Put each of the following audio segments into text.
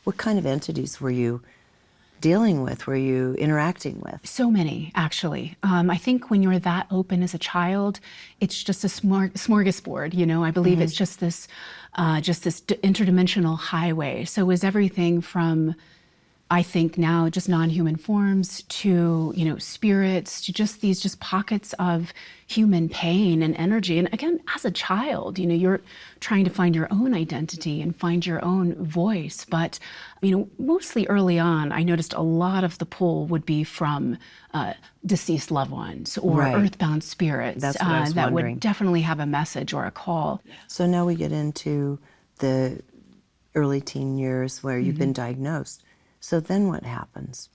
What kind of entities were you dealing with, were you interacting with? So many, actually. I think when you're that open as a child, it's just a smorgasbord, you know? I believe it's just this interdimensional highway. So it was everything from, I think now, just non-human forms to, you know, spirits, to just these just pockets of human pain and energy. And again, as a child, you know, you're trying to find your own identity and find your own voice. But, you know, mostly early on, I noticed a lot of the pull would be from deceased loved ones or earthbound spirits. That's what I was that wondering. would definitely have a message or a call. So now we get into the early teen years where you've been diagnosed. So then what happens?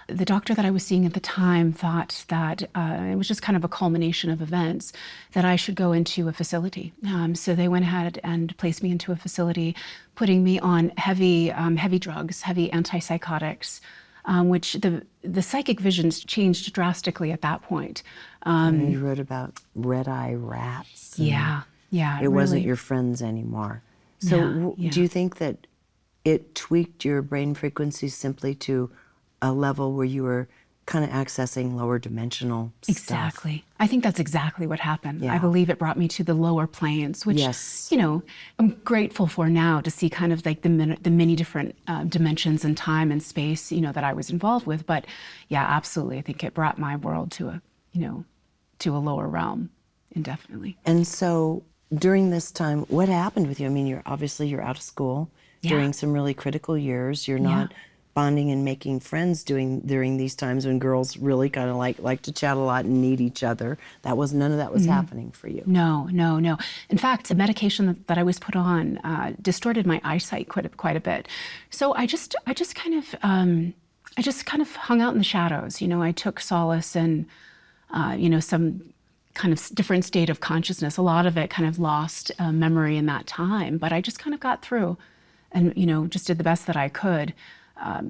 The doctor that I was seeing at the time thought that it was just kind of a culmination of events, that I should go into a facility. So they went ahead and placed me into a facility, putting me on heavy drugs, heavy antipsychotics, which the psychic visions changed drastically at that point. You wrote about red-eye rats. Yeah. It wasn't your friends anymore. So do you think that it tweaked your brain frequencies simply to a level where you were kind of accessing lower dimensional Exactly. stuff? I think that's exactly what happened. Yeah. I believe it brought me to the lower planes, which, you know, I'm grateful for now to see kind of like the many different dimensions and time and space, you know, that I was involved with. But yeah, absolutely. I think it brought my world to a lower realm, indefinitely. And so during this time, what happened with you? I mean, you're out of school during some really critical years. You're not bonding and making friends during these times when girls really kind of like to chat a lot and need each other. None of that was happening for you. No. In fact, the medication that I was put on distorted my eyesight quite a bit. So I just kind of hung out in the shadows. You know, I took solace in some kind of different state of consciousness. A lot of it kind of lost memory in that time, but I just kind of got through and, you know, just did the best that I could.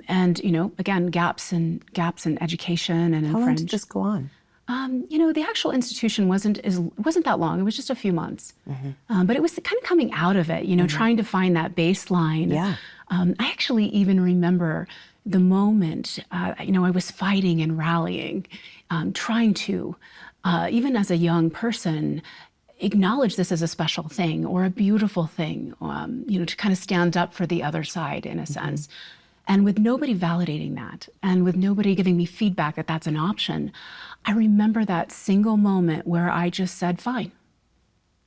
And, you know, again, gaps in education and in How long friends. did this go on? You know, the actual institution wasn't that long. It was just a few months. But it was kind of coming out of it, you know, trying to find that baseline. Yeah. I actually even remember the moment, you know, I was fighting and rallying, trying to, even as a young person, acknowledge this as a special thing or a beautiful thing, you know, to kind of stand up for the other side in a sense. And with nobody validating that and with nobody giving me feedback that that's an option, I remember that single moment where I just said, fine,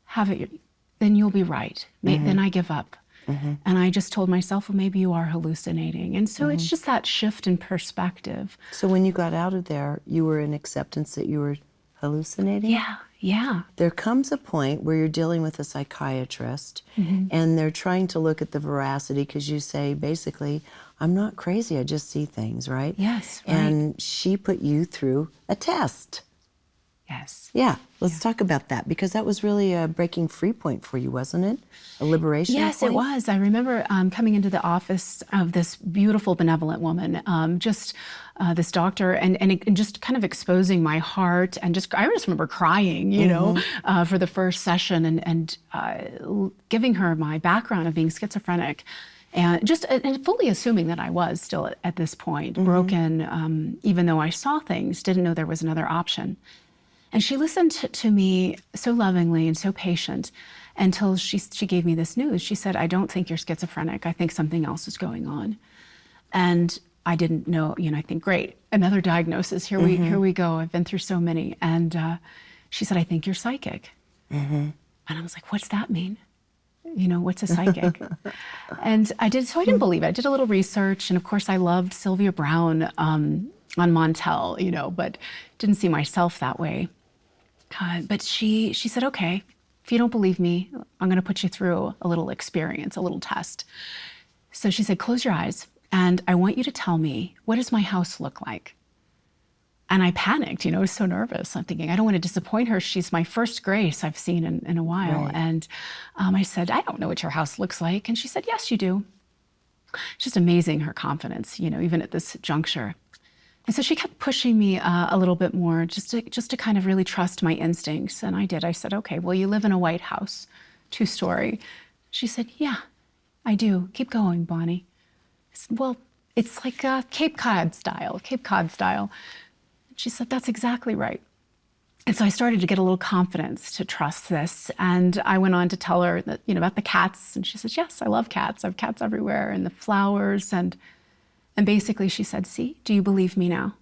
have it, then you'll be right. Then I give up. And I just told myself, well, maybe you are hallucinating. And so it's just that shift in perspective. So when you got out of there, you were in acceptance that you were hallucinating? Yeah. There comes a point where you're dealing with a psychiatrist and they're trying to look at the veracity because you say, basically, I'm not crazy, I just see things, right? Yes, right. And she put you through a test. Yes. Yeah, let's talk about that because that was really a breaking free point for you, wasn't it? A liberation Yes, point? it was. I remember coming into the office of this beautiful, benevolent woman, this doctor, and just kind of exposing my heart, and I just remember crying, you know, for the first session, and giving her my background of being schizophrenic, and fully assuming that I was still at this point broken, even though I saw things, didn't know there was another option. And she listened to me so lovingly and so patient until she gave me this news. She said, I don't think you're schizophrenic. I think something else is going on. And I didn't know, you know, I think, great, another diagnosis. Here we go. I've been through so many. And she said, I think you're psychic. And I was like, what's that mean? You know, what's a psychic? And I didn't believe it. I did a little research. And of course, I loved Sylvia Browne on Montel, you know, but didn't see myself that way. But she said, okay, if you don't believe me, I'm going to put you through a little experience, a little test. So she said, close your eyes, and I want you to tell me, what does my house look like? And I panicked, you know, I was so nervous. I'm thinking, I don't want to disappoint her. She's my first Grace I've seen in a while. Right. And I said, I don't know what your house looks like. And she said, yes, you do. It's just amazing, her confidence, you know, even at this juncture. And so she kept pushing me a little bit more just to kind of really trust my instincts. And I did. I said, okay, well, you live in a white house, 2-story. She said, yeah, I do. Keep going, Bonni. said, well, it's like Cape Cod style, Cape Cod style. She said, that's exactly right. And so I started to get a little confidence to trust this. And I went on to tell her that, about the cats. And she says, yes, I love cats. I have cats everywhere, and the flowers. And basically she said, see, do you believe me now?